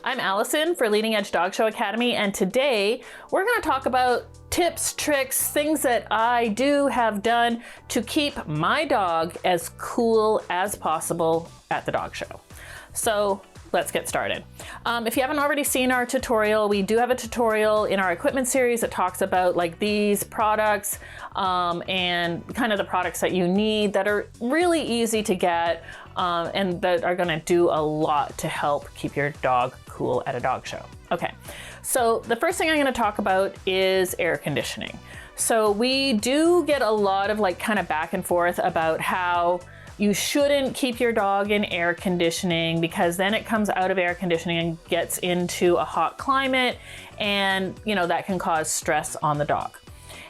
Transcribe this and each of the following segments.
I'm Allison for Leading Edge Dog Show Academy, and today we're going to talk about tips, tricks, things that I have done to keep my dog as cool as possible at the dog show. So let's get started. If you haven't already seen our tutorial, we do have a tutorial in our equipment series that talks about like these products and kind of the products that you need that are really easy to get and that are going to do a lot to help keep your dog cool at a dog show. Okay, so the first thing I'm going to talk about is air conditioning. So we do get a lot of like kind of back and forth about how you shouldn't keep your dog in air conditioning because then it comes out of air conditioning and gets into a hot climate, and you know that can cause stress on the dog.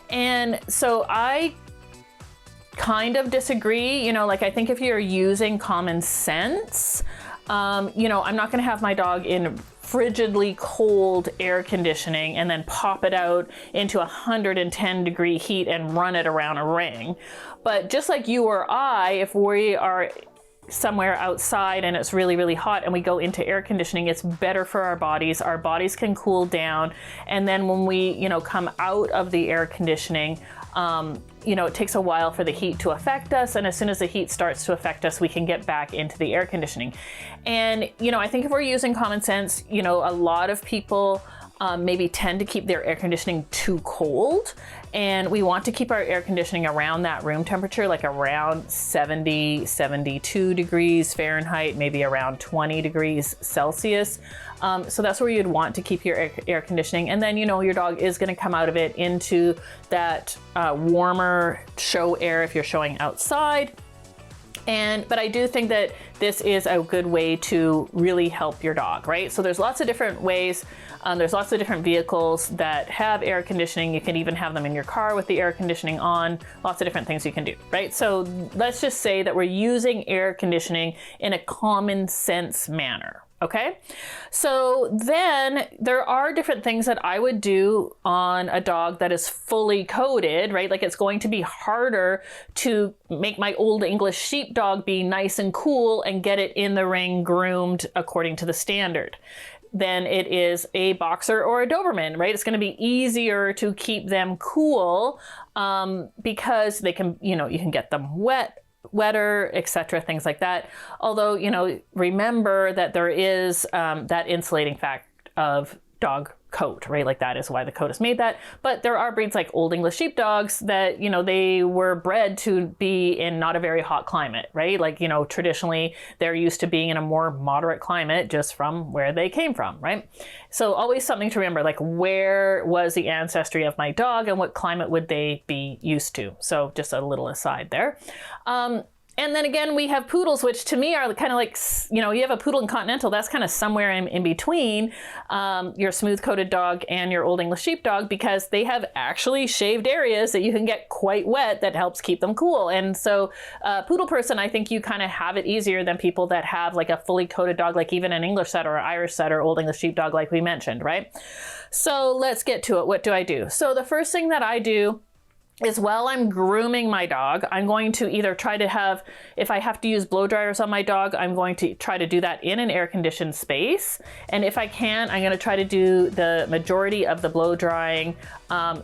And so I kind of disagree. You know, like I think if you're using common sense, you know, I'm not going to have my dog in frigidly cold air conditioning and then pop it out into 110-degree heat and run it around a ring. But just like you or I, if we are somewhere outside and it's really, really hot and we go into air conditioning, it's better for our bodies. Our bodies can cool down. And then when we, you know, come out of the air conditioning, you know, it takes a while for the heat to affect us. And as soon as the heat starts to affect us, we can get back into the air conditioning. And, you know, I think if we're using common sense, you know, a lot of people maybe tend to keep their air conditioning too cold. And we want to keep our air conditioning around that room temperature, like around 70, 72 degrees Fahrenheit, maybe around 20 degrees Celsius. So that's where you'd want to keep your air conditioning. And then, you know, your dog is going to come out of it into that warmer show air if you're showing outside. But I do think that this is a good way to really help your dog, right? So there's lots of different ways. There's lots of different vehicles that have air conditioning. You can even have them in your car with the air conditioning on. Lots of different things you can do, right? So let's just say that we're using air conditioning in a common sense manner. Okay, so then there are different things that I would do on a dog that is fully coated, right? Like it's going to be harder to make my Old English Sheepdog be nice and cool and get it in the ring groomed according to the standard than it is a Boxer or a Doberman, right? It's going to be easier to keep them cool because they can, you know, you can get them wetter, etc., things like that. Although, you know, remember that there is that insulating fact of dog coat, right? Like that is why the coat is made that. But there are breeds like Old English Sheepdogs that, you know, they were bred to be in not a very hot climate, right? Like, you know, traditionally they're used to being in a more moderate climate just from where they came from, right? So always something to remember, like where was the ancestry of my dog and what climate would they be used to? So just a little aside there. And then again, we have poodles, which to me are kind of like, you know, you have a poodle and continental, that's kind of somewhere in between your smooth coated dog and your Old English Sheepdog, because they have actually shaved areas that you can get quite wet that helps keep them cool. And so poodle person, I think you kind of have it easier than people that have like a fully coated dog, like even an English setter or Irish setter, Old English Sheepdog, like we mentioned, right? So let's get to it. What do I do? So the first thing that I do is while I'm grooming my dog, I'm going to either try to have, if I have to use blow dryers on my dog, I'm going to try to do that in an air conditioned space. And if I can, I'm going to try to do the majority of the blow drying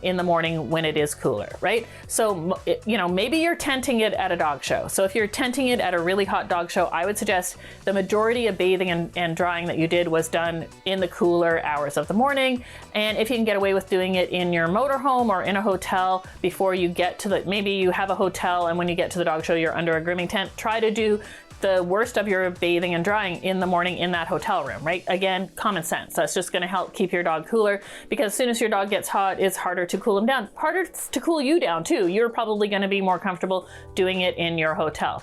in the morning when it is cooler, right? So, you know, maybe you're tenting it at a dog show. So if you're tenting it at a really hot dog show, I would suggest the majority of bathing and drying that you did was done in the cooler hours of the morning. And if you can get away with doing it in your motorhome or in a hotel before you get to maybe you have a hotel and when you get to the dog show, you're under a grooming tent, try to do the worst of your bathing and drying in the morning in that hotel room, right? Again, common sense. That's just going to help keep your dog cooler, because as soon as your dog gets hot, it's harder to cool him down. Harder to cool you down too. You're probably going to be more comfortable doing it in your hotel.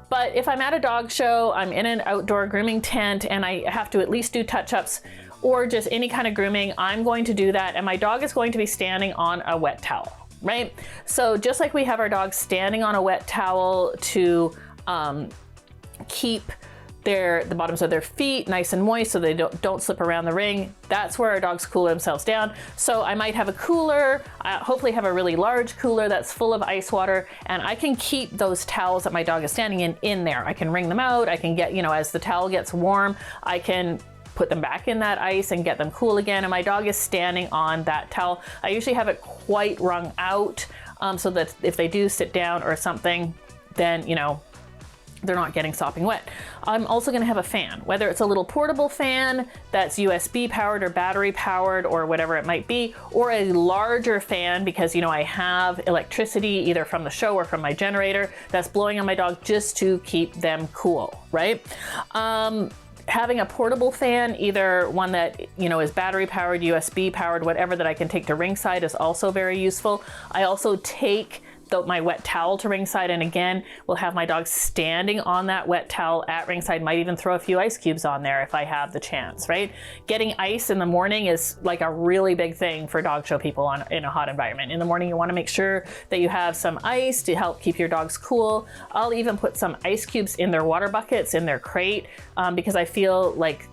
But if I'm at a dog show, I'm in an outdoor grooming tent and I have to at least do touch-ups or just any kind of grooming, I'm going to do that. And my dog is going to be standing on a wet towel, right? So just like we have our dogs standing on a wet towel to keep the bottoms of their feet nice and moist so they don't slip around the ring. That's where our dogs cool themselves down. So I might have a cooler, hopefully have a really large cooler that's full of ice water, and I can keep those towels that my dog is standing in there. I can wring them out. I can get, as the towel gets warm, I can put them back in that ice and get them cool again. And my dog is standing on that towel. I usually have it quite wrung out so that if they do sit down or something, then, you know, they're not getting sopping wet. I'm also gonna have a fan, whether it's a little portable fan that's USB powered or battery powered or whatever it might be, or a larger fan because, you know, I have electricity either from the show or from my generator that's blowing on my dog just to keep them cool, right? Having a portable fan, either one that, you know, is battery powered, USB powered, whatever, that I can take to ringside is also very useful. I also take my wet towel to ringside, and again, we'll have my dog standing on that wet towel at ringside. Might even throw a few ice cubes on there if I have the chance, right? Getting ice in the morning is like a really big thing for dog show people in a hot environment. In the morning, you want to make sure that you have some ice to help keep your dogs cool. I'll even put some ice cubes in their water buckets, in their crate, because I feel like,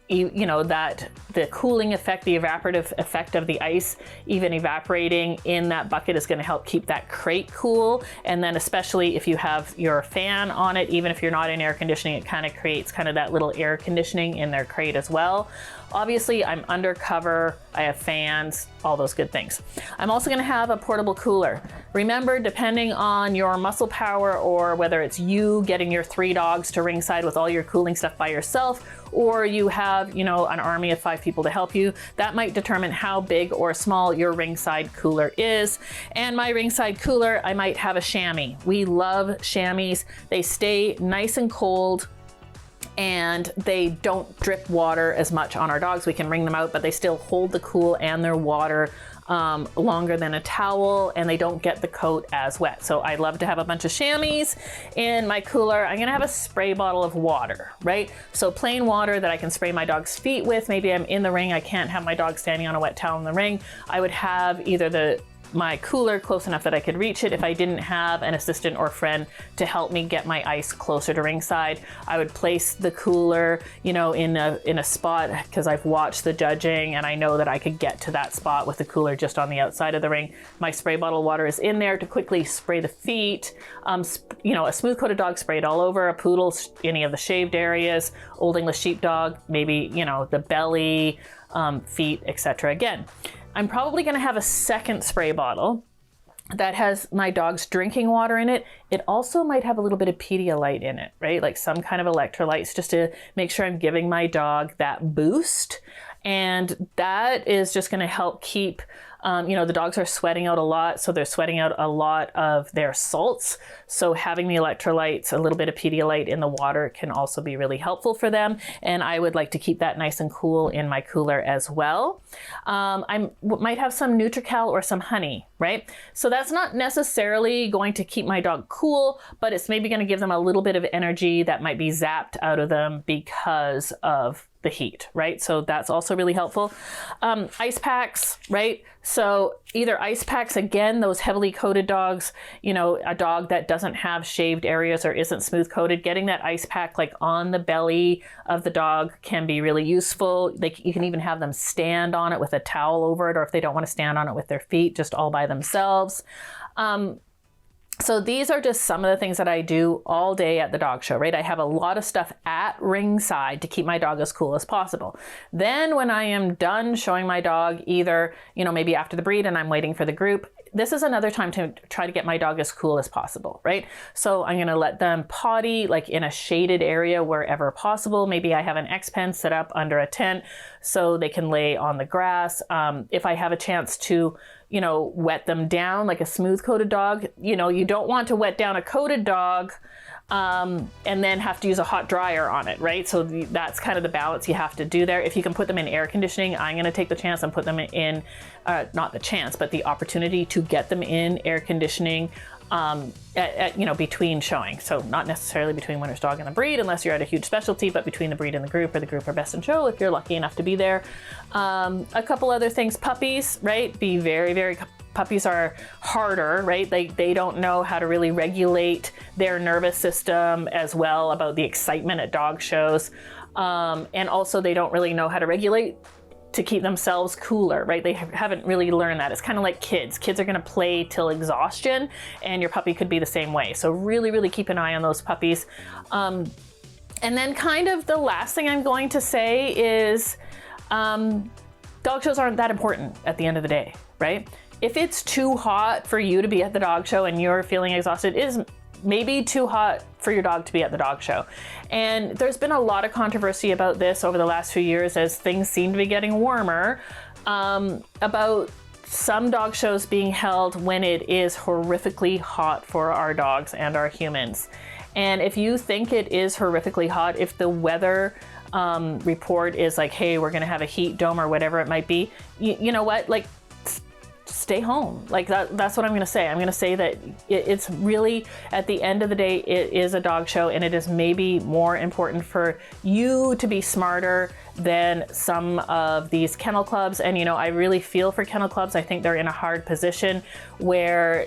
you know, that the cooling effect, the evaporative effect of the ice even evaporating in that bucket is going to help keep that crate cool. And then especially if you have your fan on it, even if you're not in air conditioning, it kind of creates kind of that little air conditioning in their crate as well. Obviously, I'm undercover, I have fans, all those good things. I'm also gonna have a portable cooler. Remember, depending on your muscle power or whether it's you getting your 3 dogs to ringside with all your cooling stuff by yourself, or you have, you know, an army of 5 people to help you, that might determine how big or small your ringside cooler is. And my ringside cooler, I might have a chamois. We love chamois. They stay nice and cold, and they don't drip water as much on our dogs. We can wring them out, but they still hold the cool and their water longer than a towel, and they don't get the coat as wet. So I love to have a bunch of chamois in my cooler. I'm gonna have a spray bottle of water, right? So plain water that I can spray my dog's feet with. Maybe I'm in the ring, I can't have my dog standing on a wet towel in the ring. I would have either my cooler close enough that I could reach it. If I didn't have an assistant or friend to help me get my ice closer to ringside, I would place the cooler, you know, in a spot, because I've watched the judging and I know that I could get to that spot with the cooler just on the outside of the ring. My spray bottle of water is in there to quickly spray the feet. You know, a smooth coated dog, spray it all over. A poodle, any of the shaved areas. Old English sheepdog, maybe, you know, the belly, feet, etc. Again, I'm probably going to have a second spray bottle that has my dog's drinking water in it. It also might have a little bit of Pedialyte in it, right? Like some kind of electrolytes, just to make sure I'm giving my dog that boost. And that is just going to help keep, you know, the dogs are sweating out a lot, so they're sweating out a lot of their salts. So having the electrolytes, a little bit of Pedialyte in the water can also be really helpful for them. And I would like to keep that nice and cool in my cooler as well. I might have some Nutrical or some honey, right? So that's not necessarily going to keep my dog cool, but it's maybe going to give them a little bit of energy that might be zapped out of them because of the heat, right? So that's also really helpful. Ice packs, right? So either ice packs, again, those heavily coated dogs, you know, a dog that doesn't have shaved areas or isn't smooth coated, getting that ice pack like on the belly of the dog can be really useful. You can even have them stand on it with a towel over it, or if they don't want to stand on it with their feet, just all by themselves. So these are just some of the things that I do all day at the dog show, right? I have a lot of stuff at ringside to keep my dog as cool as possible. Then when I am done showing my dog, either, you know, maybe after the breed and I'm waiting for the group, this is another time to try to get my dog as cool as possible, right? So I'm gonna let them potty like in a shaded area wherever possible. Maybe I have an X-Pen set up under a tent so they can lay on the grass. If I have a chance to, you know, wet them down like a smooth coated dog, you know, you don't want to wet down a coated dog and then have to use a hot dryer on it, right? So that's kind of the balance you have to do there. If you can put them in air conditioning, I'm gonna take the chance and put them in, not the chance, but the opportunity to get them in air conditioning you know, between showing. So not necessarily between Winter's Dog and the breed, unless you're at a huge specialty, but between the breed and the group, or the group or best in show, if you're lucky enough to be there. A couple other things, puppies, right? Be very, puppies are harder, right? They don't know how to really regulate their nervous system as well about the excitement at dog shows. And also they don't really know how to regulate to keep themselves cooler, right? They haven't really learned that. It's kind of like kids. Kids are gonna play till exhaustion, and your puppy could be the same way. So really keep an eye on those puppies. And then kind of the last thing I'm going to say is dog shows aren't that important at the end of the day, right? If it's too hot for you to be at the dog show and you're feeling exhausted, it is maybe too hot for your dog to be at the dog show. And there's been a lot of controversy about this over the last few years as things seem to be getting warmer, about some dog shows being held when it is horrifically hot for our dogs and our humans. And if you think it is horrifically hot, if the weather report is like, hey, we're gonna have a heat dome or whatever it might be, you know what, like, stay home. Like that's what I'm gonna say. I'm gonna say that it's really, at the end of the day, it is a dog show, and it is maybe more important for you to be smarter than some of these kennel clubs. And, you know, I really feel for kennel clubs. I think they're in a hard position where,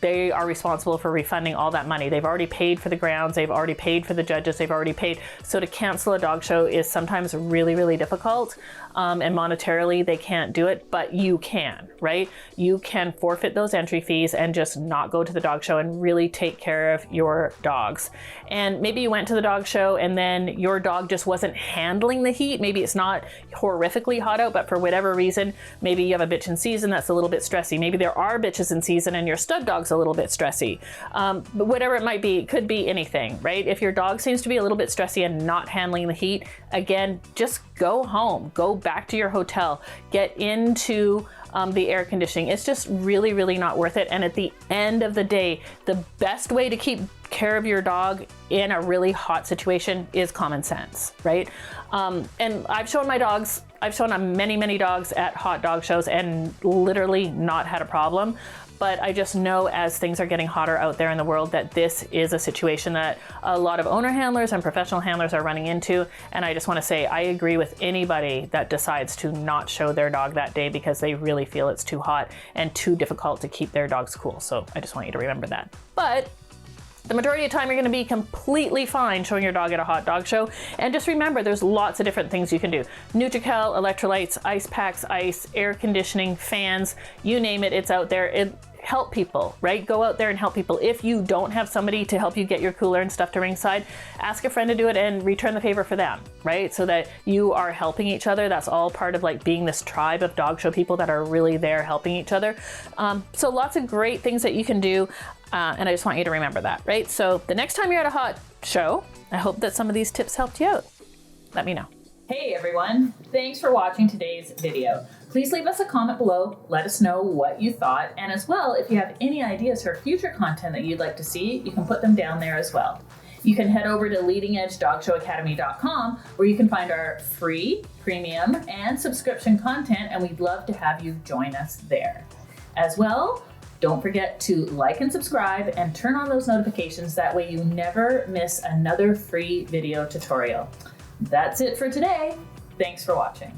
they are responsible for refunding all that money. They've already paid for the grounds, they've already paid for the judges, they've already paid. So to cancel a dog show is sometimes really, really difficult. And monetarily they can't do it, but you can, right? You can forfeit those entry fees and just not go to the dog show and really take care of your dogs. And maybe you went to the dog show and then your dog just wasn't handling the heat. Maybe it's not horrifically hot out, but for whatever reason, maybe you have a bitch in season that's a little bit stressy. Maybe there are bitches in season and your stud dog's a little bit stressy. But whatever it might be, it could be anything, right? If your dog seems to be a little bit stressy and not handling the heat, again, just go home, go back to your hotel, get into the air conditioning. It's just really, really not worth it. And at the end of the day, the best way to keep care of your dog in a really hot situation is common sense, right? And I've shown many, many dogs at hot dog shows and literally not had a problem. But I just know as things are getting hotter out there in the world that this is a situation that a lot of owner handlers and professional handlers are running into. And I just want to say, I agree with anybody that decides to not show their dog that day because they really feel it's too hot and too difficult to keep their dogs cool. So I just want you to remember that. But the majority of the time you're going to be completely fine showing your dog at a hot dog show. And just remember, there's lots of different things you can do. Nutrical, electrolytes, ice packs, ice, air conditioning, fans, you name it, it's out there. Help people, right? Go out there and help people. If you don't have somebody to help you get your cooler and stuff to ringside, ask a friend to do it and return the favor for them, right? So that you are helping each other. That's all part of like being this tribe of dog show people that are really there helping each other. So lots of great things that you can do. And I just want you to remember that, right? So the next time you're at a hot show, I hope that some of these tips helped you out. Let me know. Hey everyone, thanks for watching today's video. Please leave us a comment below, let us know what you thought, and as well, if you have any ideas for future content that you'd like to see, you can put them down there as well. You can head over to leadingedgedogshow.academy.com where you can find our free, premium, and subscription content, and we'd love to have you join us there. As well, don't forget to like and subscribe and turn on those notifications, that way you never miss another free video tutorial. That's it for today. Thanks for watching.